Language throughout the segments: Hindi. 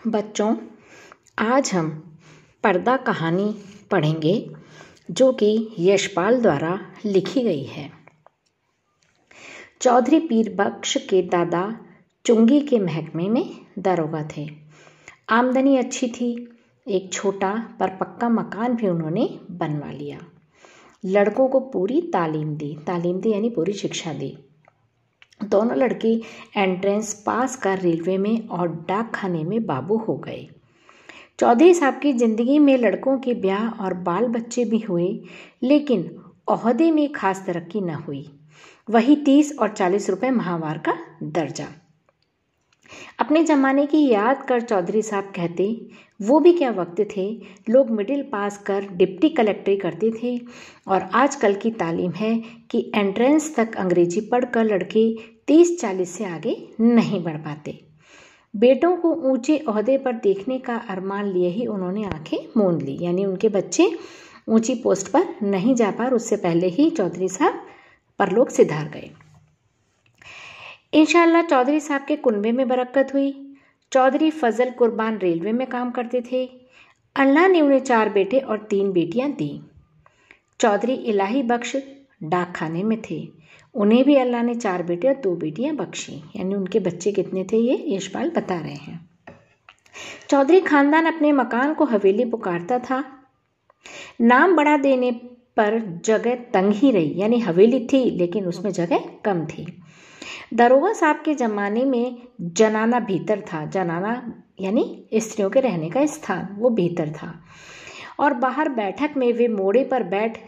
बच्चों, आज हम पर्दा कहानी पढ़ेंगे जो कि यशपाल द्वारा लिखी गई है। चौधरी पीर बख्श के दादा चुंगी के महकमे में दरोगा थे। आमदनी अच्छी थी। एक छोटा पर पक्का मकान भी उन्होंने बनवा लिया। लड़कों को पूरी तालीम दी यानी पूरी शिक्षा दी। दोनों लड़के एंट्रेंस पास कर रेलवे में और डाकखाने में बाबू हो गए। चौधरी साहब की ज़िंदगी में लड़कों के ब्याह और बाल बच्चे भी हुए, लेकिन ओहदे में खास तरक्की न हुई। वही 30 और 40 रुपए माहवार का दर्जा। अपने ज़माने की याद कर चौधरी साहब कहते, वो भी क्या वक्त थे। लोग मिडिल पास कर डिप्टी कलेक्टरी करते थे और आजकल की तालीम है कि एंट्रेंस तक अंग्रेजी पढ़कर लड़के 30-40 से आगे नहीं बढ़ पाते। बेटों को ऊंचे ओहदे पर देखने का अरमान लिए ही उन्होंने आंखें मूंद ली, यानी उनके बच्चे ऊंची पोस्ट पर नहीं जा पा, उससे पहले ही चौधरी साहब परलोक सिधार गए। इंशाअल्लाह चौधरी साहब के कुनबे में बरकत हुई। चौधरी फजल कुर्बान रेलवे में काम करते थे। अल्लाह ने उन्हें 4 बेटे और 3 बेटियां दी। चौधरी इलाही बख्श डाकखाने में थे। उन्हें भी अल्लाह ने 4 बेटे और 2 बेटियां बख्शी, यानी उनके बच्चे कितने थे ये यशपाल बता रहे हैं। चौधरी खानदान अपने मकान को हवेली पुकारता था। नाम बढ़ा देने पर जगह तंग ही रही, यानी हवेली थी लेकिन उसमें जगह कम थी। दरोगा साहब के ज़माने में जनाना भीतर था। जनाना यानी स्त्रियों के रहने का स्थान, वो भीतर था और बाहर बैठक में वे मोड़े पर बैठ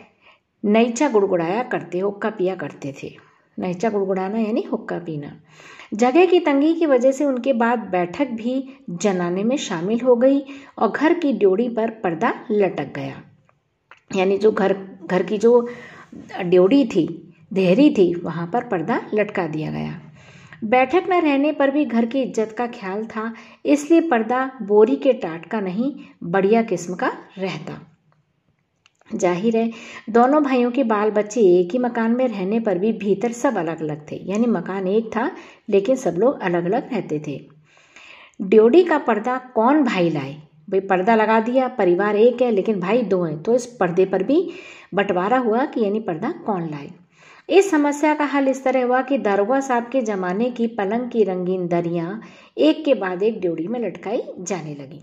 नैचा गुड़गुड़ाया करते, हुक्का पिया करते थे। नैचा गुड़गुड़ाना यानी हुक्का पीना। जगह की तंगी की वजह से उनके बाद बैठक भी जनाने में शामिल हो गई और घर की ड्योढ़ी पर पर्दा लटक गया, यानी जो घर की जो ड्योढ़ी थी, देहरी थी, वहाँ पर पर्दा लटका दिया गया। बैठक न रहने पर भी घर की इज्जत का ख्याल था, इसलिए पर्दा बोरी के टाट का नहीं, बढ़िया किस्म का रहता। जाहिर है दोनों भाइयों के बाल बच्चे एक ही मकान में रहने पर भी भीतर सब अलग अलग थे, यानी मकान एक था लेकिन सब लोग अलग अलग रहते थे। ड्योढ़ी का पर्दा कौन भाई लाए? भाई पर्दा लगा दिया, परिवार एक है लेकिन भाई 2 हैं, तो इस पर्दे पर भी बंटवारा हुआ कि यानी पर्दा कौन लाए। इस समस्या का हल इस तरह हुआ कि दरोगा साहब के ज़माने की पलंग की रंगीन दरियाँ एक के बाद एक ड्योढ़ी में लटकाई जाने लगी।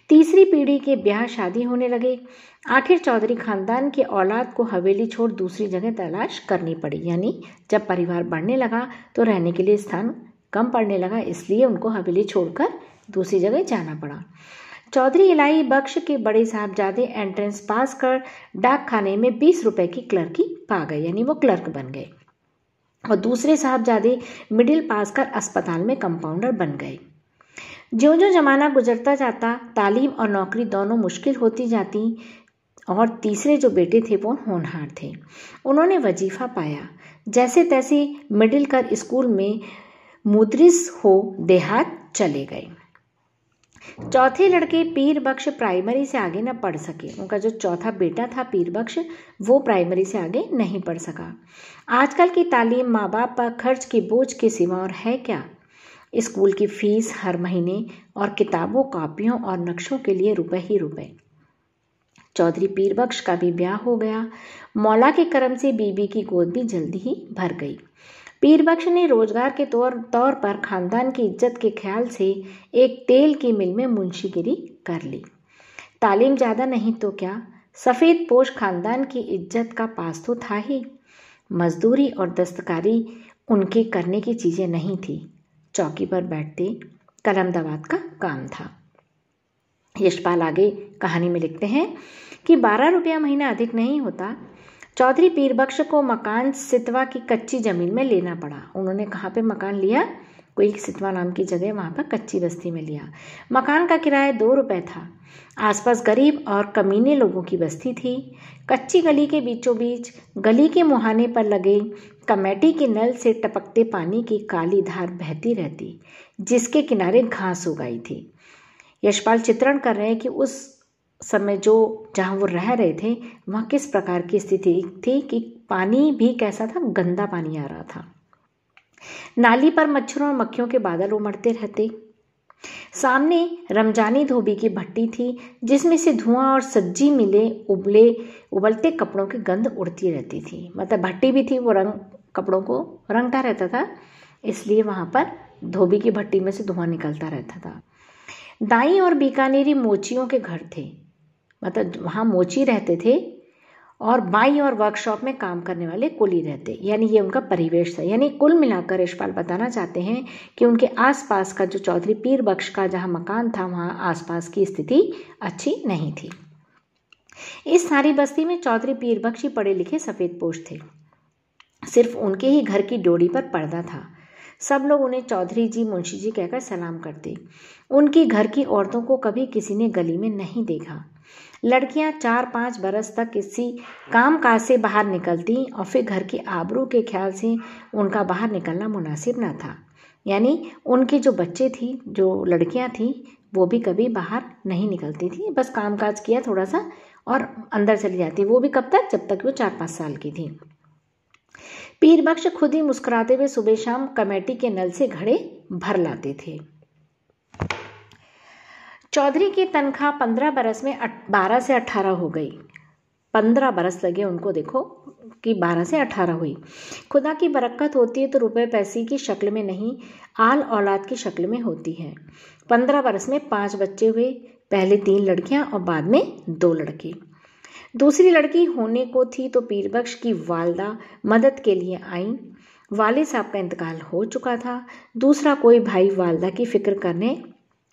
तीसरी पीढ़ी के ब्याह शादी होने लगे। आखिर चौधरी खानदान के औलाद को हवेली छोड़ दूसरी जगह तलाश करनी पड़ी, यानी जब परिवार बढ़ने लगा तो रहने के लिए स्थान कम पड़ने लगा, इसलिए उनको हवेली छोड़कर दूसरी जगह जाना पड़ा। चौधरी इलाही बख्श के बड़े साहबजादे एंट्रेंस पास कर डाकखाने में 20 रुपए की क्लर्की पा गए, यानी वो क्लर्क बन गए, और दूसरे साहबजादे मिडिल पास कर अस्पताल में कंपाउंडर बन गए। ज्यों ज्यों जमाना गुजरता जाता तालीम और नौकरी दोनों मुश्किल होती जाती और तीसरे जो बेटे थे वो होनहार थे। उन्होंने वजीफा पाया, जैसे तैसे मिडिल कर स्कूल में मुदरिस हो देहात चले गए। चौथे लड़के पीर बख्श प्राइमरी से आगे न पढ़ सके। उनका जो चौथा बेटा था पीर बख्श, वो प्राइमरी से आगे नहीं पढ़ सका। आजकल की तालीम माँ बाप पर खर्च के बोझ के सिवा और है क्या। स्कूल की फीस हर महीने और किताबों, कॉपियों और नक्शों के लिए रुपए ही रुपए। चौधरी पीर बख्श का भी ब्याह हो गया। मौला के करम से बीबी की गोद भी जल्दी ही भर गई। पीर बख्श ने रोजगार के तौर पर खानदान की इज्जत के ख्याल से एक तेल की मिल में मुंशीगिरी कर ली। तालीम ज़्यादा नहीं तो क्या, सफ़ेद पोश खानदान की इज्जत का पास तो था ही। मजदूरी और दस्तकारी उनके करने की चीज़ें नहीं थी। चौकी पर बैठते कलम दवात का काम था। यशपाल आगे कहानी में लिखते हैं कि 12 रुपया महीना अधिक नहीं होता। चौधरी पीर बख्श को मकान सितवा की कच्ची ज़मीन में लेना पड़ा। उन्होंने कहाँ पे मकान लिया? कोई सितवा नाम की जगह, वहाँ पर कच्ची बस्ती में लिया। मकान का किराया 2 रुपये था। आसपास गरीब और कमीने लोगों की बस्ती थी। कच्ची गली के बीचों बीच गली के मुहाने पर लगे कमेटी के नल से टपकते पानी की काली धार बहती रहती, जिसके किनारे घास उगाई थी। यशपाल चित्रण कर रहे हैं कि उस समय जहाँ वो रह रहे थे वहाँ किस प्रकार की स्थिति थी कि पानी भी कैसा था, गंदा पानी आ रहा था। नाली पर मच्छरों और मक्खियों के बादल उमड़ते रहते। सामने रमजानी धोबी की भट्टी थी, जिसमें से धुआं और सज्जी मिले उबलते कपड़ों की गंध उड़ती रहती थी। मतलब भट्टी भी थी, वो कपड़ों को रंगता रहता था, इसलिए वहाँ पर धोबी की भट्टी में से धुआं निकलता रहता था। दाई और बीकानेरी मोचियों के घर थे, मतलब वहाँ मोची रहते थे, और बाई और वर्कशॉप में काम करने वाले कुली रहते, यानी ये उनका परिवेश था। यानी कुल मिलाकर यशपाल बताना चाहते हैं कि उनके आसपास का जो चौधरी पीर बख्श का जहाँ मकान था, वहाँ आसपास की स्थिति अच्छी नहीं थी। इस सारी बस्ती में चौधरी पीर बख्श ही पढ़े लिखे सफ़ेद पोश थे। सिर्फ उनके ही घर की डोरी पर पर्दा था। सब लोग उन्हें चौधरी जी, मुंशी जी कहकर सलाम करते। उनकी घर की औरतों को कभी किसी ने गली में नहीं देखा। लड़कियां 4-5 बरस तक किसी काम काज से बाहर निकलती और फिर घर की आबरू के ख्याल से उनका बाहर निकलना मुनासिब न था। यानी उनके जो बच्चे थी, जो लड़कियां थी, वो भी कभी बाहर नहीं निकलती थी, बस काम काज किया थोड़ा सा और अंदर चली जाती। वो भी कब तक? जब तक वो 4-5 साल की थी। पीर बख्श खुद ही मुस्कुराते हुए सुबह शाम कमेटी के नल से घड़े भर लाते थे। चौधरी की तनख्वाह 15 बरस में 12 से 18 हो गई। 15 बरस लगे उनको, देखो कि 12 से 18 हुई। खुदा की बरकत होती है तो रुपए पैसे की शक्ल में नहीं, आल औलाद की शक्ल में होती है। 15 बरस में 5 बच्चे हुए, पहले 3 लड़कियां और बाद में 2 लड़के। दूसरी लड़की होने को थी तो पीर बख्श की वालदा मदद के लिए आई। वालिद साहब का इंतकाल हो चुका था। दूसरा कोई भाई वालदा की फिक्र करने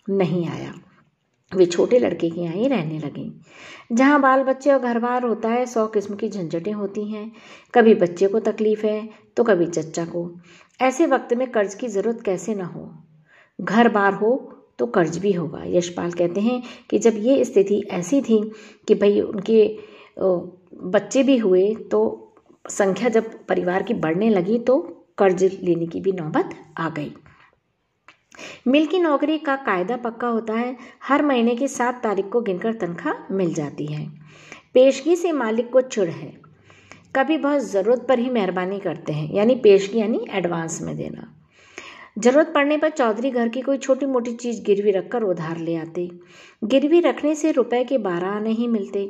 नहीं आया। वे छोटे लड़के के यहाँ ही रहने लगी। जहाँ बाल बच्चे और घर बार होता है, 100 किस्म की झंझटें होती हैं। कभी बच्चे को तकलीफ है तो कभी चच्चा को। ऐसे वक्त में कर्ज की ज़रूरत कैसे ना हो। घर बार हो तो कर्ज भी होगा। यशपाल कहते हैं कि जब ये स्थिति ऐसी थी कि भाई उनके बच्चे भी हुए, तो संख्या जब परिवार की बढ़ने लगी तो कर्ज लेने की भी नौबत आ गई। मिल की नौकरी का कायदा पक्का होता है। हर महीने की 7 तारीख को गिनकर तनख्वाह मिल जाती है। पेशगी से मालिक को चिढ़ है। कभी बहुत ज़रूरत पर ही मेहरबानी करते हैं, यानी पेशगी यानी एडवांस में देना। ज़रूरत पड़ने पर चौधरी घर की कोई छोटी मोटी चीज़ गिरवी रखकर उधार ले आते। गिरवी रखने से रुपए के 12 आने ही मिलते,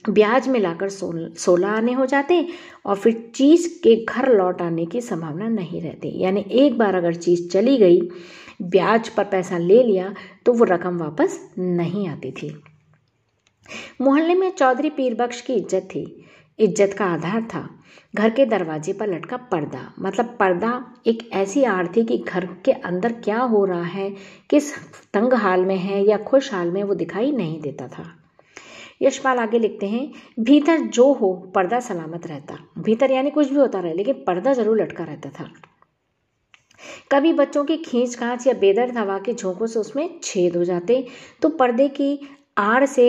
ब्याज मिलाकर 16 आने हो जाते और फिर चीज़ के घर लौट आने की संभावना नहीं रहती। यानी एक बार अगर चीज़ चली गई, ब्याज पर पैसा ले लिया, तो वो रकम वापस नहीं आती थी। मोहल्ले में चौधरी पीर बख्श की इज्जत थी। इज्जत का आधार था घर के दरवाजे पर लटका पर्दा। मतलब पर्दा एक ऐसी आड़ थी कि घर के अंदर क्या हो रहा है, किस तंग हाल में है या खुश हाल में, वो दिखाई नहीं देता था। यशपाल आगे लिखते हैं, भीतर जो हो पर्दा सलामत रहता। भीतर यानी कुछ भी होता रहे, लेकिन पर्दा जरूर लटका रहता था। कभी बच्चों की खींच खांच या बेदर्द हवा के झोंकों से उसमें छेद हो जाते तो पर्दे की आड़ से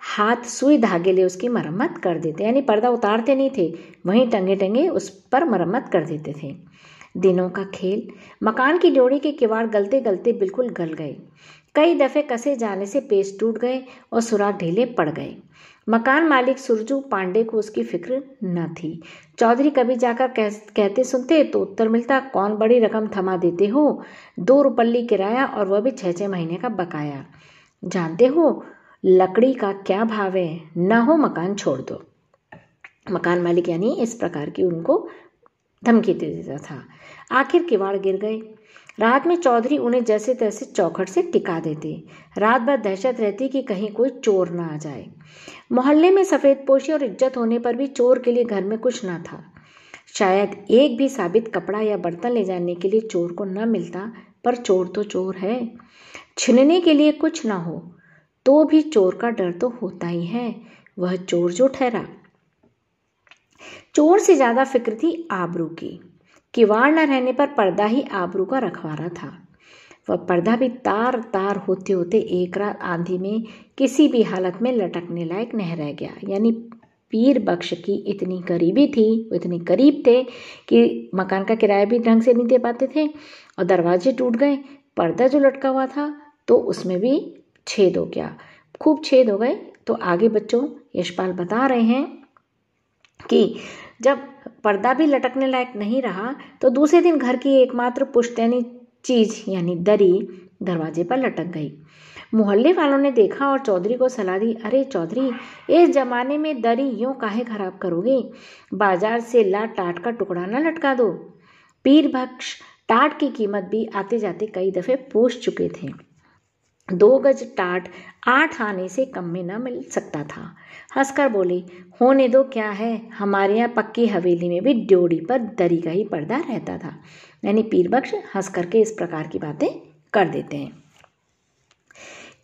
हाथ सुई धागे ले उसकी मरम्मत कर देते। यानी पर्दा उतारते नहीं थे, वहीं टंगे टंगे उस पर मरम्मत कर देते थे। दिनों का खेल। मकान की ड्योढ़ी के किवाड़ गलते गलते बिल्कुल गल गए। कई दफे कसे जाने से पेच टूट गए और सुराख ढीले पड़ गए। मकान मालिक सुरजू पांडे को उसकी फिक्र न थी। चौधरी कभी जाकर कहते सुनते तो उत्तर मिलता, कौन बड़ी रकम थमा देते हो, 2 रुपल्ली किराया और वह भी 6-6 महीने का बकाया। जानते हो लकड़ी का क्या भाव है, न हो मकान छोड़ दो। मकान मालिक यानी इस प्रकार की उनको धमकी दे देता था। आखिर किवाड़ गिर गए। रात में चौधरी उन्हें जैसे तैसे चौखट से टिका देते। रात भर दहशत रहती कि कहीं कोई चोर ना आ जाए। मोहल्ले में सफ़ेद पोशी और इज्जत होने पर भी चोर के लिए घर में कुछ ना था। शायद एक भी साबित कपड़ा या बर्तन ले जाने के लिए चोर को न मिलता, पर चोर तो चोर है। छीनने के लिए कुछ ना हो तो भी चोर का डर तो होता ही है। वह चोर जो ठहरा। चोर से ज्यादा फिक्र थी आबरू की। किवाड़ न रहने पर पर्दा ही आबरू का रखवारा था। वह पर्दा भी तार तार होते होते एक रात आंधी में किसी भी हालत में लटकने लायक नहीं रह गया। यानी पीर बख्श की इतनी करीबी थी, वो इतनी करीब थे कि मकान का किराया भी ढंग से नहीं दे पाते थे और दरवाजे टूट गए। पर्दा जो लटका हुआ था तो उसमें भी छेद हो गया, खूब छेद हो गए। तो आगे बच्चों यशपाल बता रहे हैं कि जब पर्दा भी लटकने लायक नहीं रहा तो दूसरे दिन घर की एकमात्र पुश्तैनी चीज़ यानी दरी दरवाजे पर लटक गई। मोहल्ले वालों ने देखा और चौधरी को सलाह दी, अरे चौधरी, इस जमाने में दरी यूं काहे खराब करोगे, बाजार से ला टाट का टुकड़ा ना लटका दो। पीर बख्श टाट की कीमत भी आते जाते कई दफे पूछ चुके थे। 2 गज टाट 8 आने से कम में न मिल सकता था। हंसकर बोले, होने दो, क्या है, हमारे यहाँ पक्की हवेली में भी ड्योढ़ी पर दरी का ही पर्दा रहता था। यानी पीर बख्श हंस करके इस प्रकार की बातें कर देते हैं।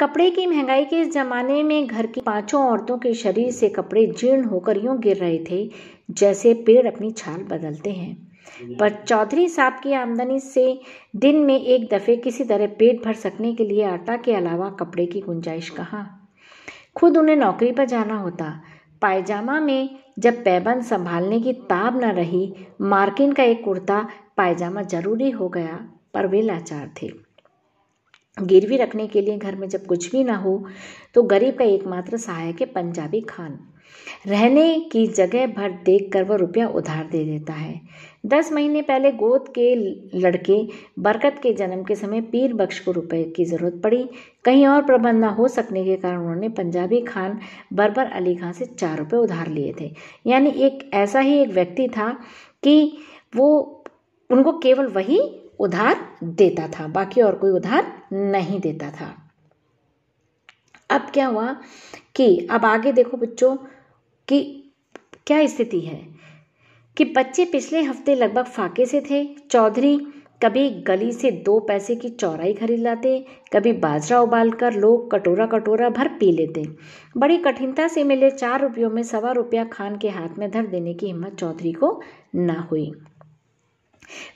कपड़े की महंगाई के इस जमाने में घर की 5 औरतों के शरीर से कपड़े जीर्ण होकर यूं गिर रहे थे जैसे पेड़ अपनी छाल बदलते हैं। पर चौधरी साहब की आमदनी से दिन में एक दफे किसी तरह पेट भर सकने के लिए आटा के अलावा कपड़े की गुंजाइश कहाँ। खुद उन्हें नौकरी पर जाना होता। पायजामा में जब पैबंद संभालने की ताब न रही, मार्किन का एक कुर्ता पायजामा जरूरी हो गया। पर वे लाचार थे। गिरवी रखने के लिए घर में जब कुछ भी ना हो तो गरीब का एकमात्र सहायक है पंजाबी खान। रहने की जगह भर देखकर वह रुपया उधार दे देता है। 10 महीने पहले गोद के लड़के बरकत के जन्म के समय पीर बख्श को रुपए की जरूरत पड़ी। कहीं और प्रबंध न हो सकने के कारण उन्होंने पंजाबी खान बरबर अली खां से 4 रुपये उधार लिए थे। यानी एक ऐसा ही एक व्यक्ति था कि वो उनको केवल वही उधार देता था, बाकी और कोई उधार नहीं देता था। अब क्या हुआ कि अब आगे देखो बच्चों कि क्या स्थिति है कि बच्चे पिछले हफ्ते लगभग फाके से थे। चौधरी कभी गली से 2 पैसे की चौराई खरीद लाते, कभी बाजरा उबालकर लोग कटोरा कटोरा भर पी लेते। बड़ी कठिनता से मिले 4 रुपयों में 1.25 रुपया खान के हाथ में धर देने की हिम्मत चौधरी को न हुई।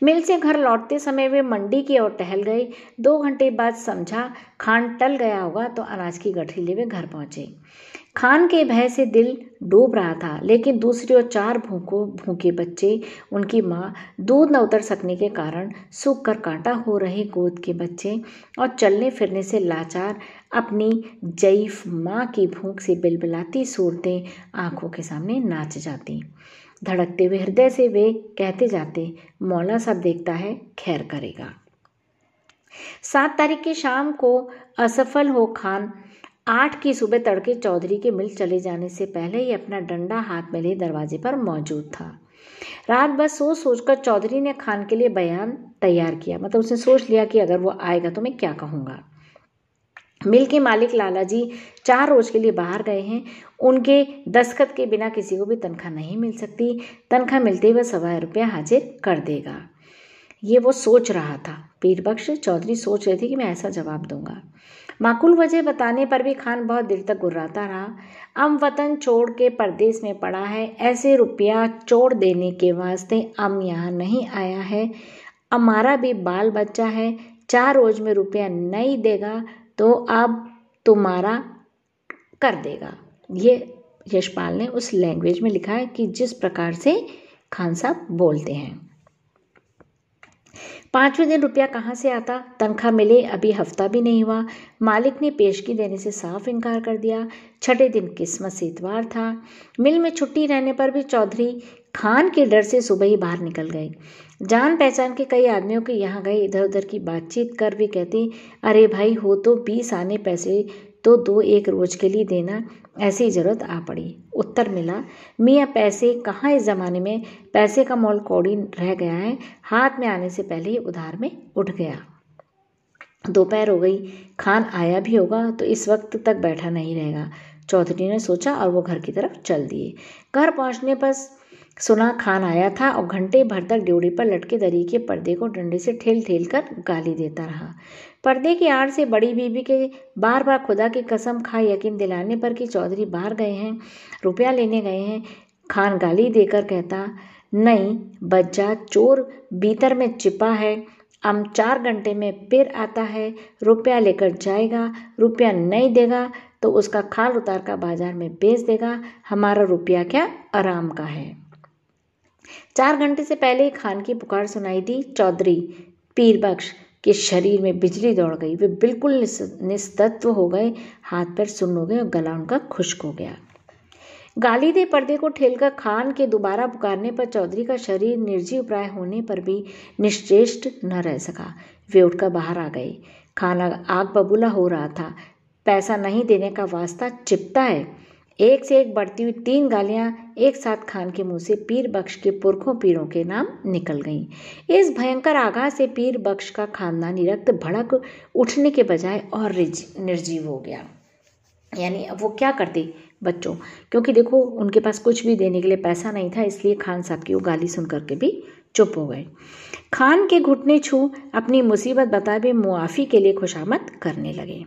मिल से घर लौटते समय वे मंडी की ओर टहल गए। 2 घंटे बाद समझा खान टल गया होगा तो अनाज की गठरी ले वे घर पहुंचे। खान के भय से दिल डूब रहा था, लेकिन दूसरी ओर 4 भूखे बच्चे, उनकी माँ, दूध न उतर सकने के कारण सूख कर कांटा हो रहे गोद के बच्चे और चलने फिरने से लाचार अपनी जईफ माँ की भूख से बिलबिलाती सूरतें आंखों के सामने नाच जाती। धड़कते हुए हृदय से वे कहते जाते, मौला सब देखता है, खैर करेगा। 7 तारीख की शाम को असफल हो खान 8 की सुबह तड़के चौधरी के मिल चले जाने से पहले ही अपना डंडा हाथ में ले दरवाजे पर मौजूद था। रात भर सोच सोचकर चौधरी ने खान के लिए बयान तैयार किया। मतलब उसने सोच लिया कि अगर वो आएगा तो मैं क्या कहूँगा। मिल के मालिक लाला जी 4 रोज के लिए बाहर गए हैं। उनके दस्तखत के बिना किसी को भी तनख्वाह नहीं मिल सकती। तनख्वाह मिलते ही वह 1.25 रुपया हाजिर कर देगा। ये वो सोच रहा था। पीर बख्श चौधरी सोच रहे थे कि मैं ऐसा जवाब दूंगा। माकूल वजह बताने पर भी खान बहुत देर तक गुर्राता रहा। अम वतन छोड़ के परदेश में पड़ा है, ऐसे रुपया छोड़ देने के वास्ते अम यहाँ नहीं आया है। हमारा भी बाल बच्चा है, 4 रोज में रुपया नहीं देगा तो अब तुम्हारा कर देगा। ये यशपाल ने उस लैंग्वेज में लिखा है कि जिस प्रकार से खान साहब बोलते हैं। 5वें दिन रुपया कहाँ से आता। तनख्वाह मिले अभी हफ्ता भी नहीं हुआ। मालिक ने पेशगी देने से साफ इनकार कर दिया। 6ठे दिन किस्मत से इतवार था। मिल में छुट्टी रहने पर भी चौधरी खान के डर से सुबह ही बाहर निकल गए। जान पहचान के कई आदमियों के यहाँ गए। इधर उधर की बातचीत कर वे कहते, अरे भाई हो तो 20 आने पैसे तो 2-1 रोज के लिए देना, ऐसी ज़रूरत आ पड़ी। उत्तर मिला, मियाँ पैसे कहाँ, इस ज़माने में पैसे का मोल कौड़ी रह गया है, हाथ में आने से पहले ही उधार में उठ गया। दोपहर हो गई, खान आया भी होगा तो इस वक्त तक बैठा नहीं रहेगा, चौधरी ने सोचा और वो घर की तरफ चल दिए। घर पहुँचने पर सुना खान आया था और घंटे भर तक ड्योढ़ी पर लटके दरी के पर्दे को डंडे से ठेल ठेल कर गाली देता रहा। पर्दे की आड़ से बड़ी बीबी के बार बार खुदा की कसम खा यकीन दिलाने पर कि चौधरी बाहर गए हैं, रुपया लेने गए हैं, खान गाली देकर कहता, नहीं बच्चा, चोर भीतर में छिपा है, हम 4 घंटे में फिर आता है, रुपया लेकर जाएगा, रुपया नहीं देगा तो उसका खाल उतार कर बाजार में बेच देगा, हमारा रुपया क्या आराम का है। 4 घंटे से पहले ही खान की पुकार सुनाई दी। चौधरी पीर बख्श के शरीर में बिजली दौड़ गई। वे बिल्कुल निस्तत्व हो गए, हाथ पैर सुन्न हो गए और गला उनका खुश्क हो गया। गाली दे पर्दे को ठेलकर खान के दोबारा पुकारने पर चौधरी का शरीर निर्जीव प्राय होने पर भी निश्चेष्ट न रह सका। वे उठकर बाहर आ गए। खान आग बबूला हो रहा था। पैसा नहीं देने का वास्ता चिपता है। एक से एक बढ़ती हुई 3 गालियां एक साथ खान के मुंह से पीर बख्श के पुरखों पीरों के नाम निकल गईं। इस भयंकर आघात से पीर बख्श का खानदानी रक्त भड़क उठने के बजाय और निर्जीव हो गया। यानी अब वो क्या करते बच्चों, क्योंकि देखो उनके पास कुछ भी देने के लिए पैसा नहीं था, इसलिए खान साहब की वो गाली सुन करके भी चुप हो गए। खान के घुटने छू अपनी मुसीबत बताए मुआफ़ी के लिए खुशामद करने लगे।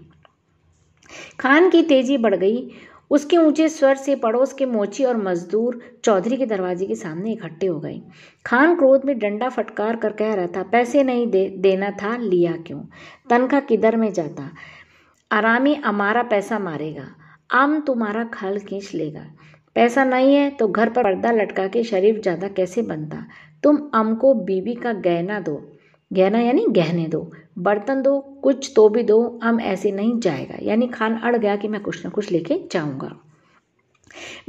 खान की तेजी बढ़ गई। उसके ऊंचे स्वर से पड़ोस के मोची और मजदूर चौधरी के दरवाजे के सामने इकट्ठे हो गए। खान क्रोध में डंडा फटकार कर कह रहा था, पैसे नहीं देना था, लिया क्यों? तनख्वाह किधर में जाता? आरामी हमारा पैसा मारेगा, आम तुम्हारा खाल खींच लेगा। पैसा नहीं है तो घर पर पर्दा लटका के शरीफ ज़्यादा कैसे बनता? तुम हमको बीवी का गहना दो, गहना यानी गहने दो, बर्तन दो, कुछ तो भी दो, हम ऐसे नहीं जाएगा। यानी खान अड़ गया कि मैं कुछ न कुछ लेके जाऊंगा।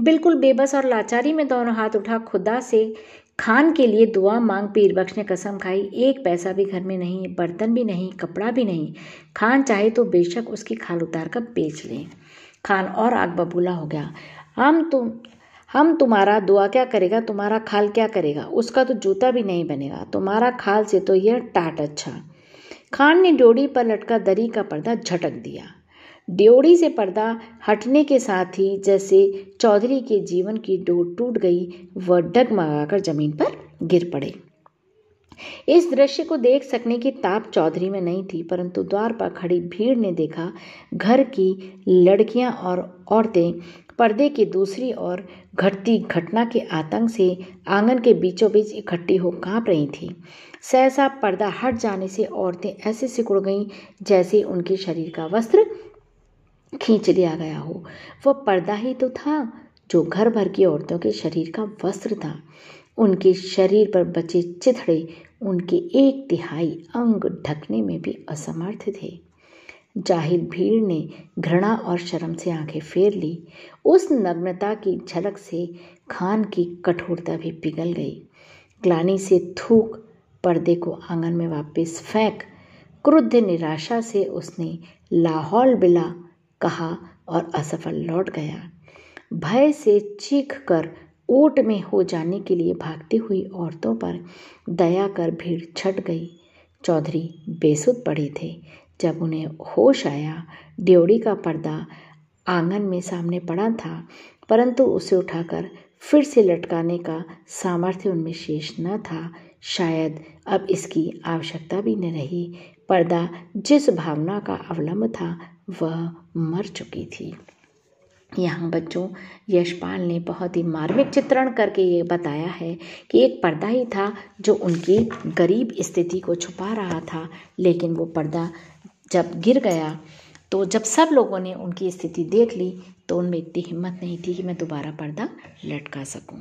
बिल्कुल बेबस और लाचारी में दोनों हाथ उठा खुदा से खान के लिए दुआ मांग पीर बख्श ने कसम खाई, एक पैसा भी घर में नहीं, बर्तन भी नहीं, कपड़ा भी नहीं। खान चाहे तो बेशक उसकी खाल उतार कर बेच लें। खान और आग बबूला हो गया। हम तुम्हारा दुआ क्या करेगा, तुम्हारा खाल क्या करेगा? उसका तो जूता भी नहीं बनेगा, तुम्हारा खाल से तो यह टाट अच्छा। खान ने ड्योढ़ी पर लटका दरी का पर्दा झटक दिया। ड्योढ़ी से पर्दा हटने के साथ ही जैसे चौधरी के जीवन की डोर टूट गई, वह डगमगाकर जमीन पर गिर पड़े। इस दृश्य को देख सकने की ताप चौधरी में नहीं थी, परंतु द्वार पर खड़ी भीड़ ने देखा। घर की लड़कियां और औरतें पर्दे की दूसरी ओर घटती घटना के आतंक से आंगन के बीचों बीच इकट्ठी हो कांप रही थीं। सहसा पर्दा हट जाने से औरतें ऐसे सिकुड़ गईं जैसे उनके शरीर का वस्त्र खींच लिया गया हो। वह पर्दा ही तो था जो घर भर की औरतों के शरीर का वस्त्र था। उनके शरीर पर बचे चिथड़े उनके 1/3 अंग ढकने में भी असमर्थ थे। जाहिर भीड़ ने घृणा और शर्म से आंखें फेर ली। उस नग्नता की झलक से खान की कठोरता भी पिघल गई। ग्लानि से थूक पर्दे को आंगन में वापस फेंक क्रुद्ध निराशा से उसने लाहौल बिला कहा और असफल लौट गया। भय से चीख कर ऊँट में हो जाने के लिए भागती हुई औरतों पर दया कर भीड़ छट गई। चौधरी बेसुध पड़े थे। जब उन्हें होश आया, ड्योढ़ी का पर्दा आंगन में सामने पड़ा था, परंतु उसे उठाकर फिर से लटकाने का सामर्थ्य उनमें शेष न था। शायद अब इसकी आवश्यकता भी न रही। पर्दा जिस भावना का अवलंब था वह मर चुकी थी। यहाँ बच्चों यशपाल ने बहुत ही मार्मिक चित्रण करके ये बताया है कि एक पर्दा ही था जो उनकी गरीब स्थिति को छुपा रहा था, लेकिन वो पर्दा जब गिर गया तो जब सब लोगों ने उनकी स्थिति देख ली तो उनमें इतनी हिम्मत नहीं थी कि मैं दोबारा पर्दा लटका सकूं।